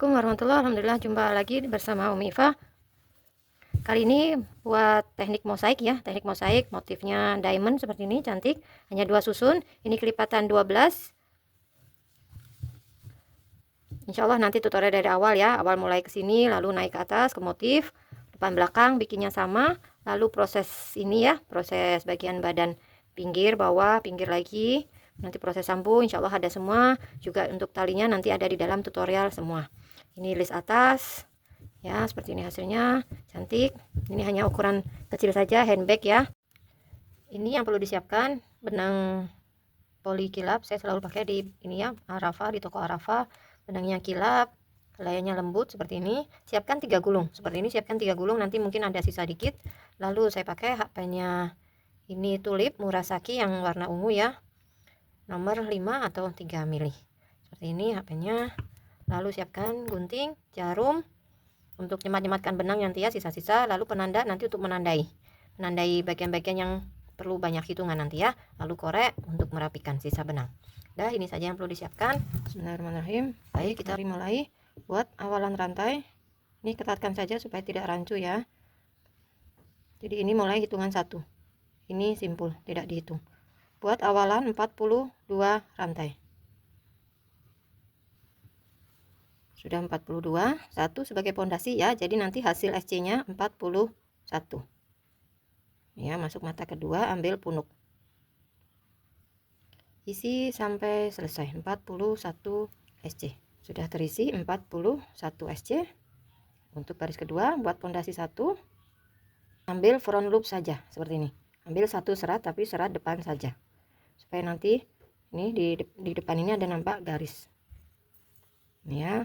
Assalamualaikum warahmatullahi wabarakatuh. Alhamdulillah jumpa lagi bersama Umi Iva. Kali ini buat teknik mosaik ya. Teknik mosaik motifnya diamond seperti ini, cantik. Hanya 2 susun. Ini kelipatan 12. Insya Allah nanti tutorial dari awal ya. Awal mulai ke sini, lalu naik ke atas ke motif. Depan belakang bikinnya sama. Lalu proses ini ya, proses bagian badan pinggir, bawah, pinggir lagi. Nanti proses sambung insya Allah ada semua. Juga untuk talinya nanti ada di dalam tutorial semua. Ini list atas ya, seperti ini hasilnya, cantik. Ini hanya ukuran kecil saja, handbag ya. Ini yang perlu disiapkan benang poli kilap. Saya selalu pakai di ini ya, Arafa, di toko Arafa. Benangnya kilap, layarnya lembut seperti ini. Siapkan 3 gulung seperti ini, siapkan 3 gulung, nanti mungkin ada sisa dikit. Lalu saya pakai HP-nya ini tulip Murasaki yang warna ungu ya, nomor 5 atau 3 mili seperti ini HP-nya. Lalu siapkan gunting, jarum untuk nyemat-nyematkan benang nanti ya, sisa-sisa. Lalu penanda nanti untuk menandai bagian-bagian yang perlu banyak hitungan nanti ya. Lalu korek untuk merapikan sisa benang. Dah, ini saja yang perlu disiapkan. Bismillahirrahmanirrahim. Baik, kita mulai buat awalan rantai. Ini ketatkan saja supaya tidak rancu ya. Jadi ini mulai hitungan 1. Ini simpul, tidak dihitung. Buat awalan 42 rantai. Sudah 42, 1 sebagai pondasi ya. Jadi nanti hasil SC-nya 41. Ya, masuk mata kedua, ambil punuk. Isi sampai selesai 41 SC. Sudah terisi 41 SC. Untuk baris kedua buat pondasi 1, ambil front loop saja seperti ini. Ambil 1 serat tapi serat depan saja. Supaya nanti ini di depan ini ada nampak garis. Ini ya,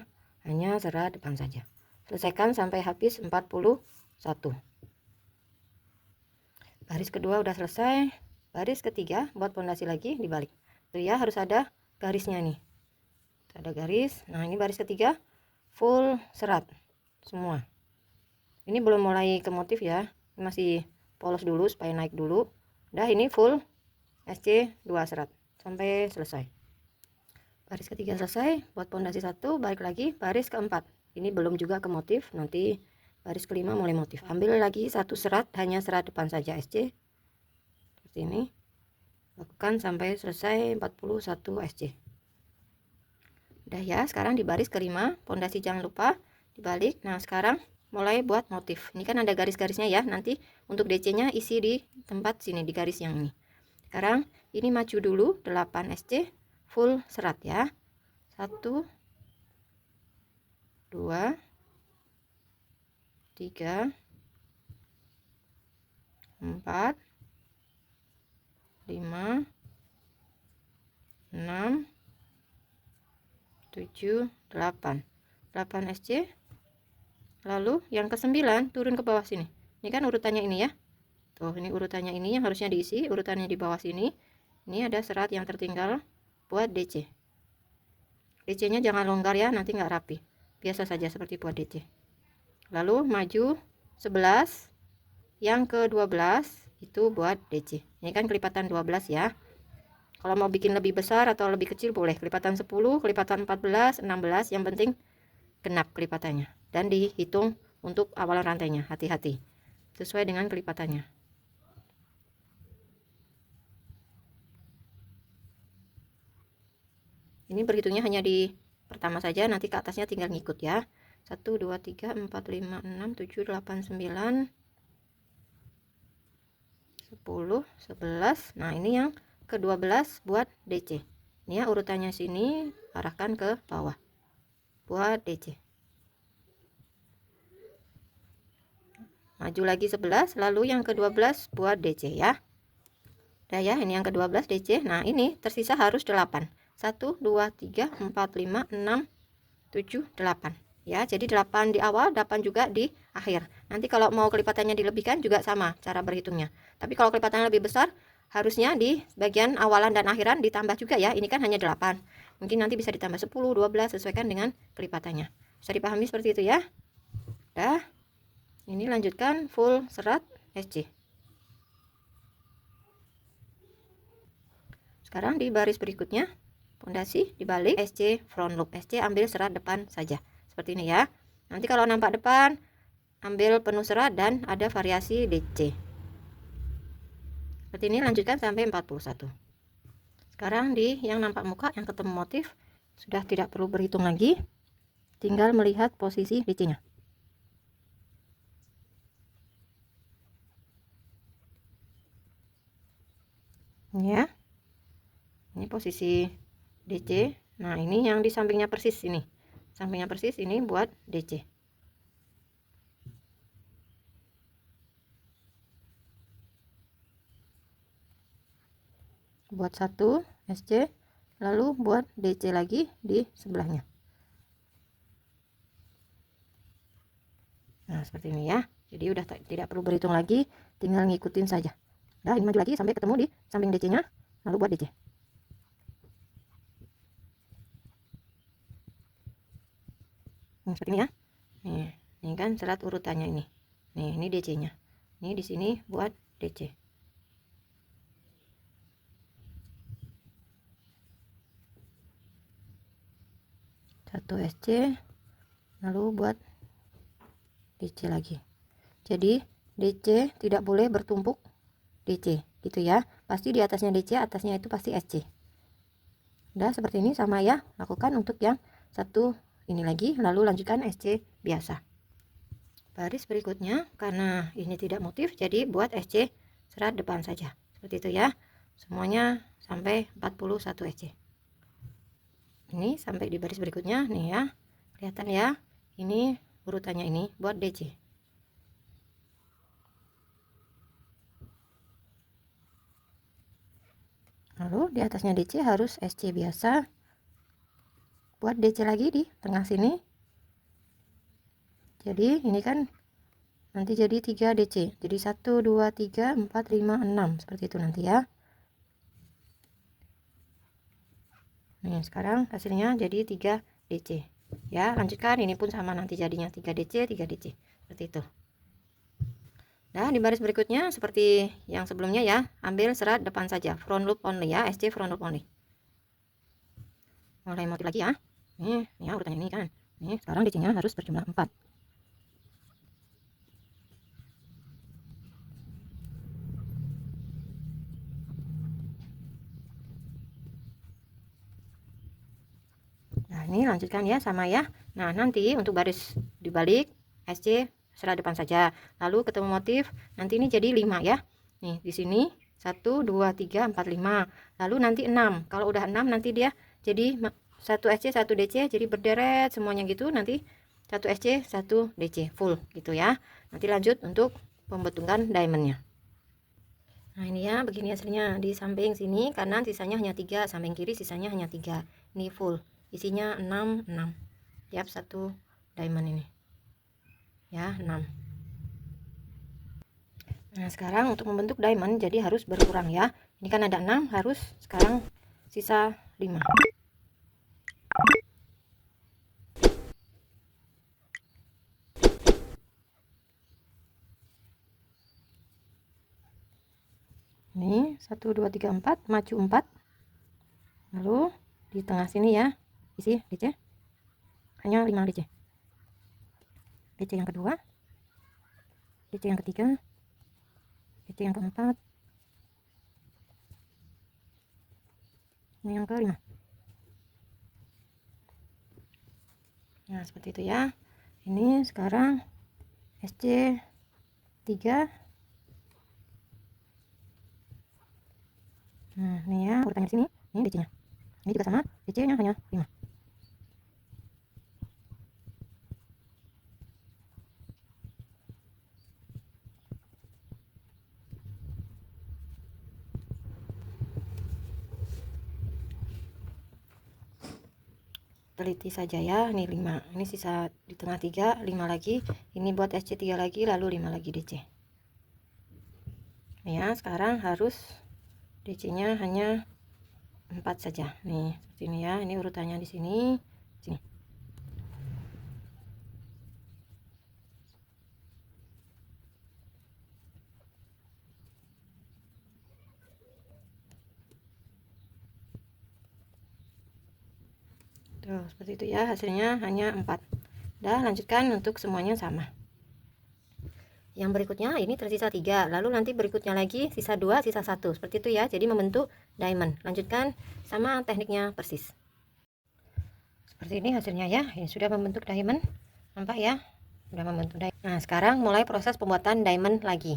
hanya serat depan saja. Selesaikan sampai habis 41. Baris kedua udah selesai. Baris ketiga buat pondasi lagi dibalik. Tuh ya, harus ada garisnya nih. Ada garis. Nah, ini baris ketiga full serat semua. Ini belum mulai ke motif ya. Ini masih polos dulu supaya naik dulu. Udah, ini full SC 2 serat sampai selesai. Baris ketiga selesai, buat pondasi 1, balik lagi baris keempat. Ini belum juga ke motif, nanti baris kelima mulai motif. Ambil lagi 1 serat, hanya serat depan saja SC. Seperti ini. Lakukan sampai selesai 41 SC. Udah ya, sekarang di baris kelima, pondasi jangan lupa dibalik. Nah, sekarang mulai buat motif. Ini kan ada garis-garisnya ya, nanti untuk DC-nya isi di tempat sini, di garis yang ini. Sekarang ini maju dulu 8 SC full serat ya. 1 2 3 4 5 6 7 8 SC. Lalu yang ke-9 turun ke bawah sini. Ini kan urutannya ini ya. Tuh, ini urutannya ini yang harusnya diisi, urutannya di bawah sini. Ini ada serat yang tertinggal buat DC. DC-nya jangan longgar ya, nanti nggak rapi. Biasa saja seperti buat DC. Lalu maju 11, yang ke-12 itu buat DC. Ini kan kelipatan 12 ya. Kalau mau bikin lebih besar atau lebih kecil boleh, kelipatan 10, kelipatan 14, 16, yang penting genap kelipatannya. Dan dihitung untuk awalan rantainya, hati-hati. Sesuai dengan kelipatannya. Ini berhitungnya hanya di pertama saja, nanti ke atasnya tinggal ngikut ya. 1 2 3 4 5 6 7 8 9 10 11. Nah, ini yang ke-12 buat DC. Ini ya, urutannya sini arahkan ke bawah buat DC. Maju lagi 11, lalu yang ke-12 buat DC ya. Udah ya, ini yang ke-12 DC. Nah, ini tersisa harus 8. 1 2 3 4 5 6 7 8 ya. Jadi 8 di awal, 8 juga di akhir. Nanti kalau mau kelipatannya dilebihkan juga sama cara berhitungnya. Tapi kalau kelipatannya lebih besar, harusnya di bagian awalan dan akhiran ditambah juga ya. Ini kan hanya 8. Mungkin nanti bisa ditambah 10, 12 sesuaikan dengan kelipatannya. Bisa dipahami seperti itu ya. Dah. Ini lanjutkan full serat SC. Sekarang di baris berikutnya pondasi dibalik SC front loop. SC ambil serat depan saja seperti ini ya. Nanti kalau nampak depan, ambil penuh serat dan ada variasi DC. Seperti ini, lanjutkan sampai 41. Sekarang di yang nampak muka, yang ketemu motif, sudah tidak perlu berhitung lagi, tinggal melihat posisi DC-nya. Ya, ini posisi DC. Nah, ini yang di sampingnya persis, ini sampingnya persis, ini buat DC. Buat satu SC, lalu buat DC lagi di sebelahnya. Nah, seperti ini ya. Jadi udah tidak perlu berhitung lagi, tinggal ngikutin saja. Nah, ini maju lagi sampai ketemu di samping DC-nya, lalu buat DC. Nah, seperti ini ya. Nih, ini kan serat urutannya ini. Nih, ini DC-nya. Ini di sini buat DC. Satu SC, lalu buat DC lagi. Jadi DC tidak boleh bertumpuk DC gitu ya, pasti di atasnya DC, atasnya itu pasti SC. Udah seperti ini sama ya, lakukan untuk yang satu ini lagi, lalu lanjutkan SC biasa. Baris berikutnya, karena ini tidak motif, jadi buat SC serat depan saja seperti itu ya, semuanya sampai 41 SC. Ini sampai di baris berikutnya nih ya, kelihatan ya, ini urutannya ini buat DC. Lalu di atasnya DC harus SC biasa, buat DC lagi di tengah sini. Jadi ini kan nanti jadi 3 DC, jadi 1 2 3 4 5 6 seperti itu nanti ya. Nih sekarang hasilnya jadi 3 DC ya. Lanjutkan, ini pun sama nanti jadinya 3 DC 3 DC seperti itu. Nah, di baris berikutnya seperti yang sebelumnya ya, ambil serat depan saja, front loop only ya, SC front loop only. Mulai motif lagi ya. Nih ya, urutannya ini kan. Nih sekarang DC-nya harus berjumlah 4. Nah, ini lanjutkan ya sama ya. Nah, nanti untuk baris dibalik SC serat depan saja. Lalu ketemu motif, nanti ini jadi 5 ya. Nih, di sini 1 2 3 4 5. Lalu nanti 6. Kalau udah 6 nanti dia jadi 1 SC 1 DC, jadi berderet semuanya gitu. Nanti 1 SC 1 DC full gitu ya. Nanti lanjut untuk pembentukan diamondnya. Nah, ini ya, begini hasilnya di samping sini kanan sisanya hanya 3, samping kiri sisanya hanya 3. Ini full. Isinya 6 tiap satu diamond ini ya, 6. Nah, sekarang untuk membentuk diamond jadi harus berkurang ya, ini kan ada 6, harus sekarang sisa 5. Ini 1 2 3 4, maju 4, lalu di tengah sini ya isi DC hanya 5 DC. DC yang kedua, DC yang ketiga, DC yang keempat, ini yang kelima. Nah, seperti itu ya. Ini sekarang SC 3. Nah, ini ya urutannya di sini. Ini DC-nya. Ini juga sama, DC-nya hanya 5. Teliti saja ya, ini 5. Ini sisa di tengah 3, 5 lagi. Ini buat SC 3 lagi, lalu 5 lagi DC. Ya, sekarang harus DC-nya hanya 4 saja. Nih, seperti ini ya. Ini urutannya di sini. Sini. Tuh, seperti itu ya. Hasilnya hanya 4. Udah, lanjutkan untuk semuanya sama. Yang berikutnya ini tersisa 3, lalu nanti berikutnya lagi sisa 2, sisa 1, seperti itu ya. Jadi membentuk diamond. Lanjutkan sama tekniknya persis. Seperti ini hasilnya ya. Ini sudah membentuk diamond. Nampak ya? Sudah membentuk diamond. Nah, sekarang mulai proses pembuatan diamond lagi.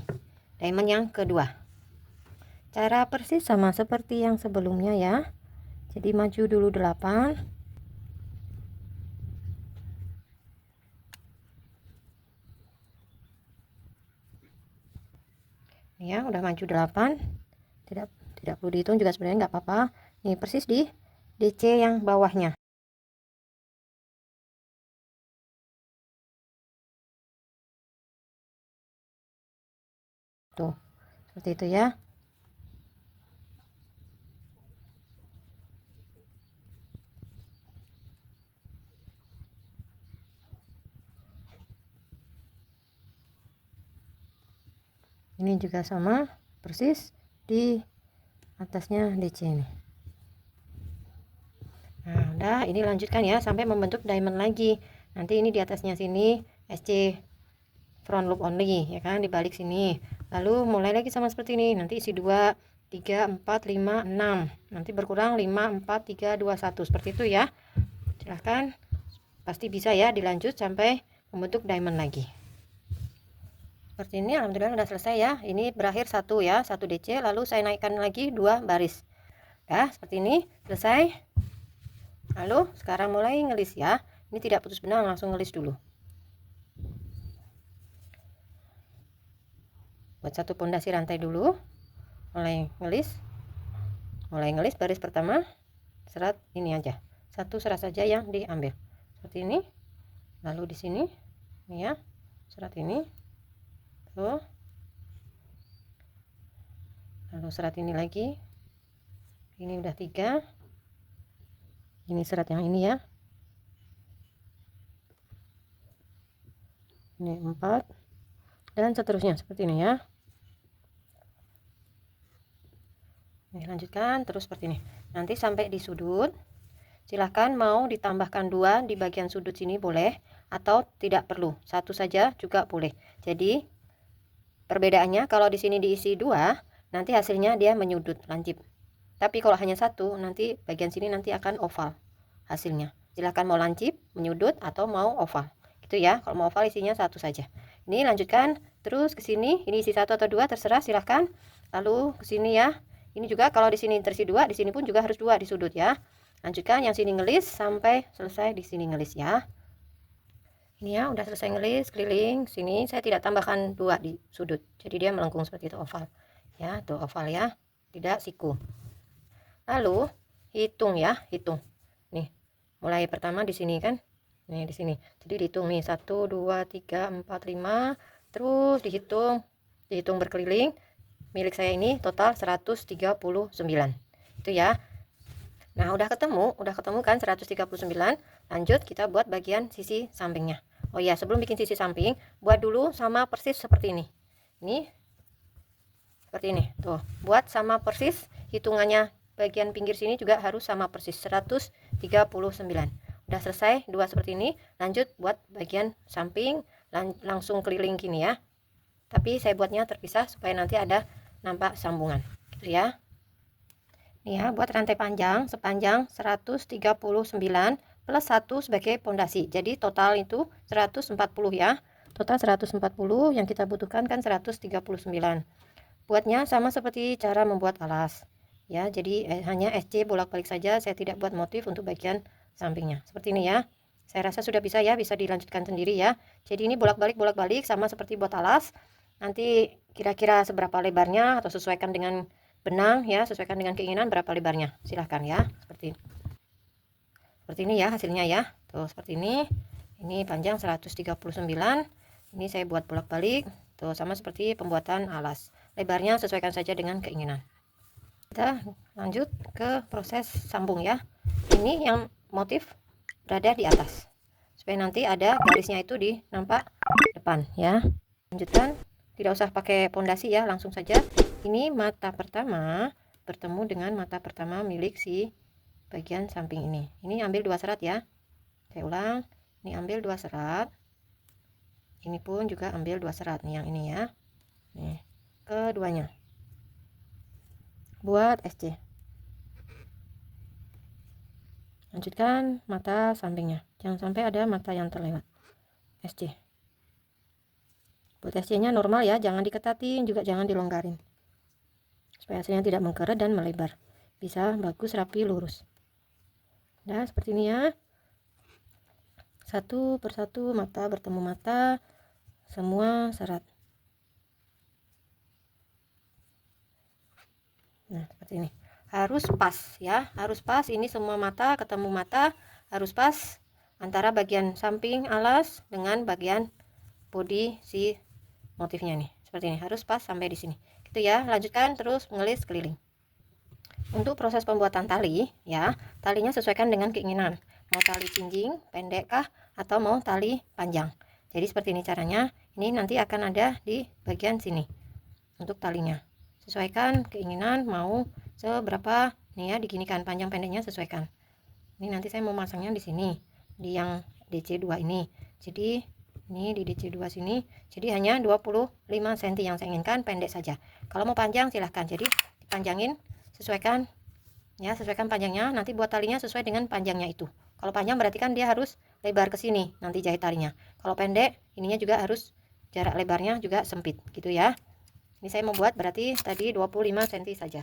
Diamond yang kedua. Cara persis sama seperti yang sebelumnya ya. Jadi maju dulu 8. Ya, udah maju 8. Tidak perlu dihitung juga sebenarnya nggak apa-apa. Ini persis di DC yang bawahnya. Tuh, seperti itu ya. Ini juga sama persis di atasnya DC ini. Nah, udah, ini lanjutkan ya sampai membentuk diamond lagi. Nanti ini di atasnya sini SC front loop only ya kan, dibalik sini. Lalu mulai lagi sama seperti ini. Nanti isi 2, 3, 4, 5, 6. Nanti berkurang 5, 4, 3, 2, 1. Seperti itu ya. Silahkan, pasti bisa ya dilanjut sampai membentuk diamond lagi. Seperti ini, alhamdulillah udah selesai ya. Ini berakhir 1 ya, 1 DC, lalu saya naikkan lagi 2 baris. Ya, seperti ini, selesai. Lalu sekarang mulai ngelis ya. Ini tidak putus benang, langsung ngelis dulu. Buat satu pondasi rantai dulu. Mulai ngelis baris pertama. Serat ini aja. Satu serat saja yang diambil. Seperti ini. Lalu di sini, ini ya, serat ini. Tuh. Lalu serat ini lagi. Ini udah 3. Ini serat yang ini ya. Ini 4. Dan seterusnya seperti ini ya. Nih, lanjutkan terus seperti ini. Nanti sampai di sudut. Silahkan mau ditambahkan 2 di bagian sudut sini boleh, atau tidak perlu. 1 saja juga boleh. Jadi perbedaannya kalau di sini diisi 2, nanti hasilnya dia menyudut lancip. Tapi kalau hanya 1, nanti bagian sini nanti akan oval hasilnya. Silahkan mau lancip, menyudut, atau mau oval. Gitu ya. Kalau mau oval isinya 1 saja. Ini lanjutkan terus ke sini. Ini isi 1 atau 2 terserah, silahkan. Lalu ke sini ya. Ini juga kalau di sini terisi 2, di sini pun juga harus 2 di sudut ya. Lanjutkan yang sini ngelis sampai selesai di sini ngelis ya. Ini ya udah selesai ngelis keliling sini. Saya tidak tambahkan 2 di sudut, jadi dia melengkung seperti itu, oval ya. Tuh oval ya, tidak siku. Lalu hitung ya, hitung nih mulai pertama di sini kan, nih di sini. Jadi dihitung nih 1 2 3 4 5, terus dihitung berkeliling. Milik saya ini total 139 itu ya. Nah, udah ketemu kan 139. Lanjut kita buat bagian sisi sampingnya. Oh ya, sebelum bikin sisi samping, buat dulu sama persis seperti ini. Ini seperti ini. Tuh, buat sama persis, hitungannya bagian pinggir sini juga harus sama persis 139. Udah selesai dua seperti ini. Lanjut buat bagian samping, langsung keliling gini ya. Tapi saya buatnya terpisah supaya nanti ada nampak sambungan. Gitu ya. Nih ya, buat rantai panjang sepanjang 139 plus 1 sebagai pondasi. Jadi total itu 140 ya. Total 140, yang kita butuhkan kan 139. Buatnya sama seperti cara membuat alas. Ya, jadi hanya SC bolak-balik saja, saya tidak buat motif untuk bagian sampingnya. Seperti ini ya. Saya rasa sudah bisa ya, bisa dilanjutkan sendiri ya. Jadi ini bolak-balik sama seperti buat alas. Nanti kira-kira seberapa lebarnya atau sesuaikan dengan benang ya, sesuaikan dengan keinginan berapa lebarnya, silahkan ya. Seperti ini ya hasilnya ya. Tuh seperti ini panjang 139. Ini saya buat bolak-balik tuh, sama seperti pembuatan alas. Lebarnya sesuaikan saja dengan keinginan. Kita lanjut ke proses sambung ya. Ini yang motif berada di atas supaya nanti ada garisnya itu di nampak depan ya. Lanjutkan, tidak usah pakai pondasi ya, langsung saja. Ini mata pertama bertemu dengan mata pertama milik si bagian samping ini. Ini ambil 2 serat ya. Saya ulang. Ini ambil 2 serat, ini pun juga ambil 2 serat nih, yang ini ya, nih keduanya buat SC. Lanjutkan mata sampingnya, jangan sampai ada mata yang terlewat. SC, buat SC nya normal ya, jangan diketatin juga jangan dilonggarin, supaya hasilnya tidak mengkeret dan melebar, bisa bagus rapi lurus. Nah seperti ini ya, satu persatu mata bertemu mata, semua serat. Nah seperti ini, harus pas ya, harus pas. Ini semua mata ketemu mata, harus pas antara bagian samping alas dengan bagian bodi si motifnya nih. Seperti ini, harus pas sampai di sini gitu ya. Lanjutkan terus mengelis keliling. Untuk proses pembuatan tali ya, talinya sesuaikan dengan keinginan, mau tali jinjing pendek kah atau mau tali panjang. Jadi seperti ini caranya. Ini nanti akan ada di bagian sini untuk talinya, sesuaikan keinginan mau seberapa nih ya, diginikan panjang pendeknya sesuaikan. Ini nanti saya mau masangnya di sini, di yang DC2 ini. Jadi ini di DC2 sini, jadi hanya 25 cm yang saya inginkan pendek saja. Kalau mau panjang silahkan, jadi dipanjangin, sesuaikan ya, sesuaikan panjangnya. Nanti buat talinya sesuai dengan panjangnya itu. Kalau panjang berarti kan dia harus lebar ke sini nanti jahit talinya. Kalau pendek ininya juga harus jarak lebarnya juga sempit gitu ya. Ini saya mau buat berarti tadi 25 cm saja.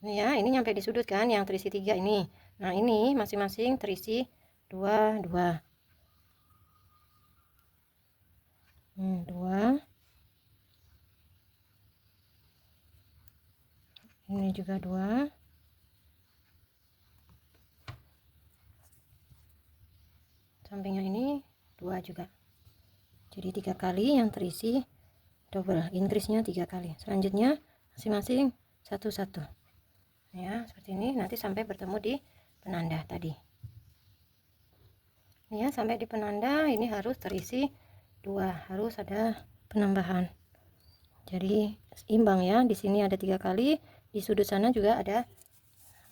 Ini ya, ini nyampe di sudut kan yang terisi 3 ini. Nah ini masing-masing terisi 2 2. 2. Ini juga 2. Sampingnya ini 2 juga. Jadi 3 kali yang terisi double, increase-nya 3 kali. Selanjutnya masing-masing 1-1. Ya, seperti ini nanti sampai bertemu di penanda tadi. Ini ya, sampai di penanda ini harus terisi 2, harus ada penambahan. Jadi imbang ya, di sini ada 3 kali, di sudut sana juga ada,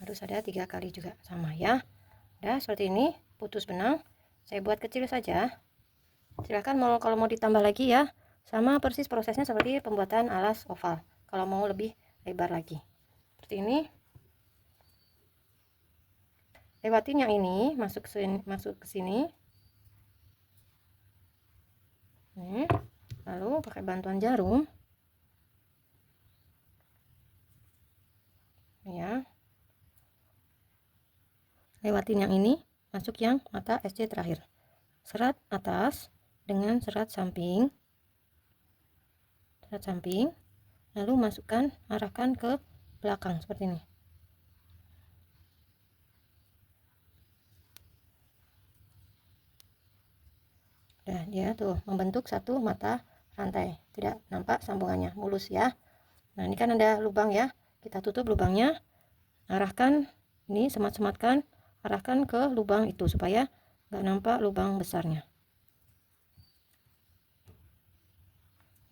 harus ada 3 kali juga sama ya. Udah seperti ini, putus benang saya buat kecil saja. Silahkan kalau mau ditambah lagi ya, sama persis prosesnya seperti pembuatan alas oval. Kalau mau lebih lebar lagi seperti ini, lewatin yang ini, masuk ke sini. Lalu pakai bantuan jarum ya, lewatin yang ini, masuk yang mata SC terakhir, serat atas dengan serat samping, lalu masukkan, arahkan ke belakang seperti ini. Nah dia tuh membentuk satu mata rantai, tidak nampak sambungannya, mulus ya. Nah ini kan ada lubang ya, kita tutup lubangnya, arahkan ini, semat-sematkan, arahkan ke lubang itu supaya nggak nampak lubang besarnya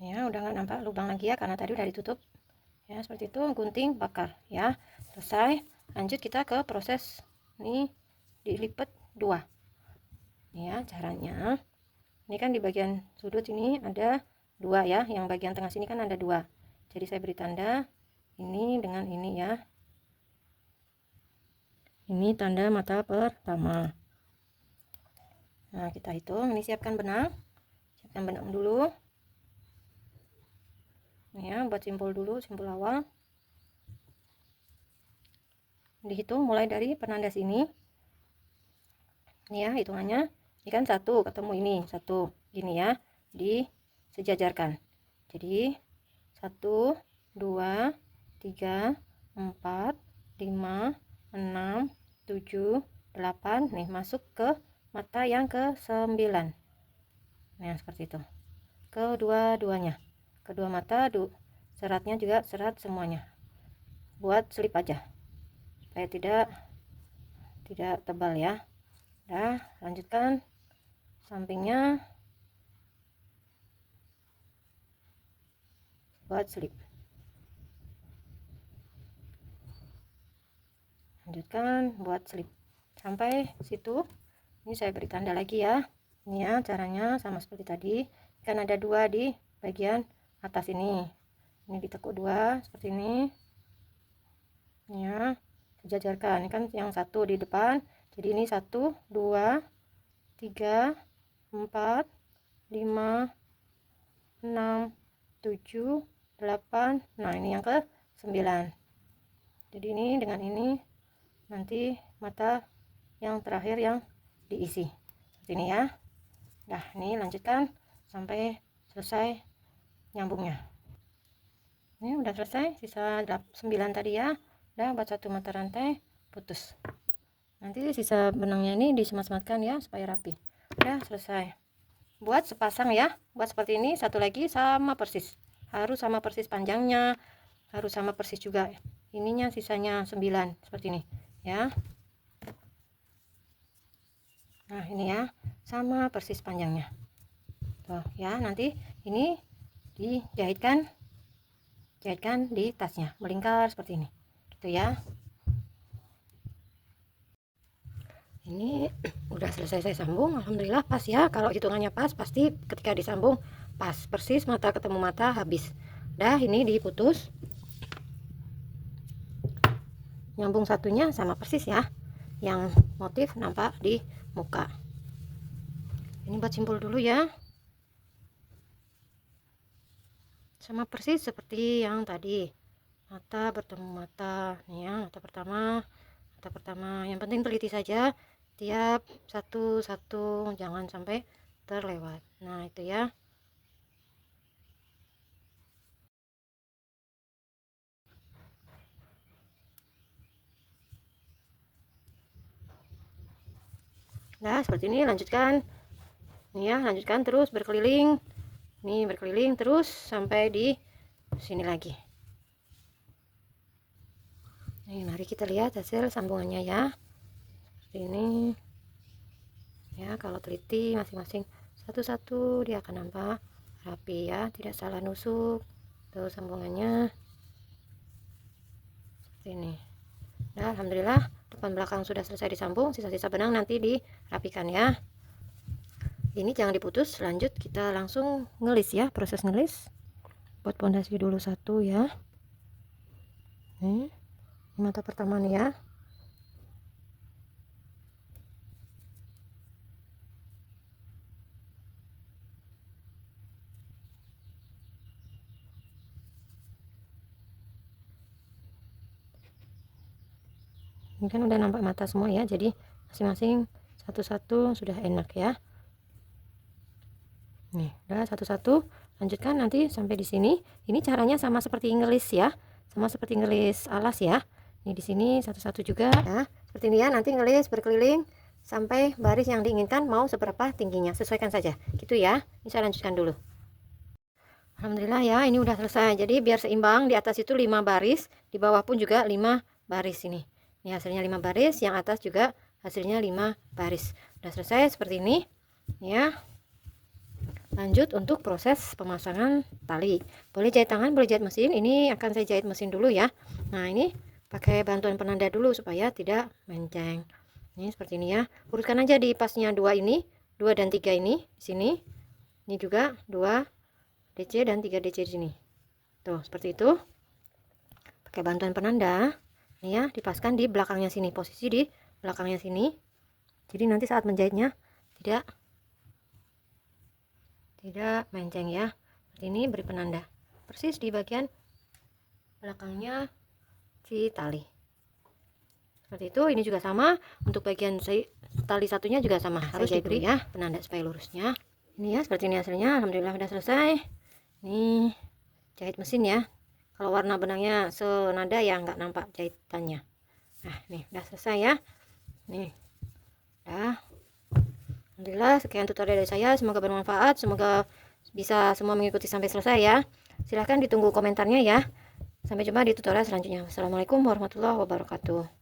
ya. Udah nggak nampak lubang lagi ya, karena tadi udah ditutup ya. Seperti itu, gunting bakar ya, selesai. Lanjut kita ke proses ini, dilipat 2 ya caranya. Ini kan di bagian sudut ini ada 2 ya, yang bagian tengah sini kan ada 2, jadi saya beri tanda ini dengan ini ya. Ini tanda mata pertama. Nah kita hitung, ini siapkan benang dulu ya, buat simpul dulu, simpul awal. Dihitung mulai dari penanda sini ini ya, hitungannya ini kan 1 ketemu ini 1 gini ya, disejajarkan. Jadi 1 2 3 4 5 6 7 8 nih, masuk ke mata yang ke-9. Nah seperti itu, kedua-duanya, kedua mata seratnya juga serat semuanya, buat slip aja supaya tidak tebal ya. Nah lanjutkan sampingnya buat slip lanjutkan buat slip sampai situ. Ini saya beri tanda lagi ya. Ini ya caranya sama seperti tadi, kan ada dua di bagian atas ini ditekuk dua seperti ini ya, sejajarkan. Ini kan yang satu di depan, jadi ini 1 2 3 4 5 6 7 8. Nah ini yang ke 9. Jadi ini dengan ini nanti mata yang terakhir yang diisi seperti ini ya. Nah ini lanjutkan sampai selesai nyambungnya. Ini udah selesai, sisa 9 tadi ya. Udah buat satu mata rantai putus. Nanti sisa benangnya ini disemat-sematkan ya supaya rapi. Udah selesai. Buat sepasang ya, buat seperti ini. Satu lagi sama persis, harus sama persis panjangnya, harus sama persis juga ininya, sisanya 9 seperti ini ya. Nah ini ya, sama persis panjangnya tuh ya. Nanti ini dijahitkan di tasnya, melingkar seperti ini gitu ya. Ini udah selesai saya sambung, alhamdulillah pas ya. Kalau hitungannya pas, pasti ketika disambung pas persis, mata ketemu mata habis. Dah ini diputus, nyambung satunya sama persis ya, yang motif nampak di muka. Ini buat simpul dulu ya, sama persis seperti yang tadi, mata bertemu mata nih ya. Mata pertama, yang penting teliti saja tiap satu-satu, jangan sampai terlewat. Nah itu ya. Nah seperti ini, lanjutkan nih ya, lanjutkan terus berkeliling nih, berkeliling terus sampai di sini lagi. Nih mari kita lihat hasil sambungannya ya, seperti ini ya. Kalau teliti masing-masing satu-satu, dia akan nampak rapi ya, tidak salah nusuk. Tuh sambungannya seperti ini. Nah alhamdulillah depan belakang sudah selesai disambung, sisa-sisa benang nanti dirapikan ya. Ini jangan diputus, lanjut kita langsung ngelis ya, proses ngelis. Buat pondasi dulu satu ya. Ini mata pertama nih ya. Ini kan udah nampak mata semua ya, jadi masing-masing satu-satu sudah enak ya. Nih udah satu-satu, lanjutkan nanti sampai di sini. Ini caranya sama seperti ngelis ya, sama seperti ngelis alas ya. Ini di sini satu-satu juga ya, seperti ini ya. Nanti ngelis berkeliling sampai baris yang diinginkan mau seberapa tingginya, sesuaikan saja gitu ya. Ini saya lanjutkan dulu. Alhamdulillah ya, ini udah selesai. Jadi biar seimbang, di atas itu 5 baris, di bawah pun juga 5 baris ini. Ini hasilnya 5 baris, yang atas juga hasilnya 5 baris. Udah selesai seperti ini ya. Lanjut untuk proses pemasangan tali. Boleh jahit tangan, boleh jahit mesin. Ini akan saya jahit mesin dulu ya. Nah ini pakai bantuan penanda dulu supaya tidak menceng. Ini seperti ini ya. Urutkan aja di pasnya 2 ini, 2 dan 3 ini di sini. Ini juga 2 DC dan 3 DC di sini. Tuh seperti itu. Pakai bantuan penanda. Ini ya, dipaskan di belakangnya sini, posisi di belakangnya sini. Jadi nanti saat menjahitnya tidak menceng ya. Seperti ini, beri penanda persis di bagian belakangnya si tali. Seperti itu. Ini juga sama untuk bagian tali satunya juga sama, harus diberi ya penanda supaya lurusnya. Ini ya, seperti ini hasilnya. Alhamdulillah udah selesai. Ini jahit mesin ya. Kalau warna benangnya senada ya nggak nampak jahitannya. Nah nih udah selesai ya. Nih udah. Alhamdulillah sekian tutorial dari saya, semoga bermanfaat, semoga bisa semua mengikuti sampai selesai ya. Silahkan ditunggu komentarnya ya. Sampai jumpa di tutorial selanjutnya. Wassalamualaikum warahmatullahi wabarakatuh.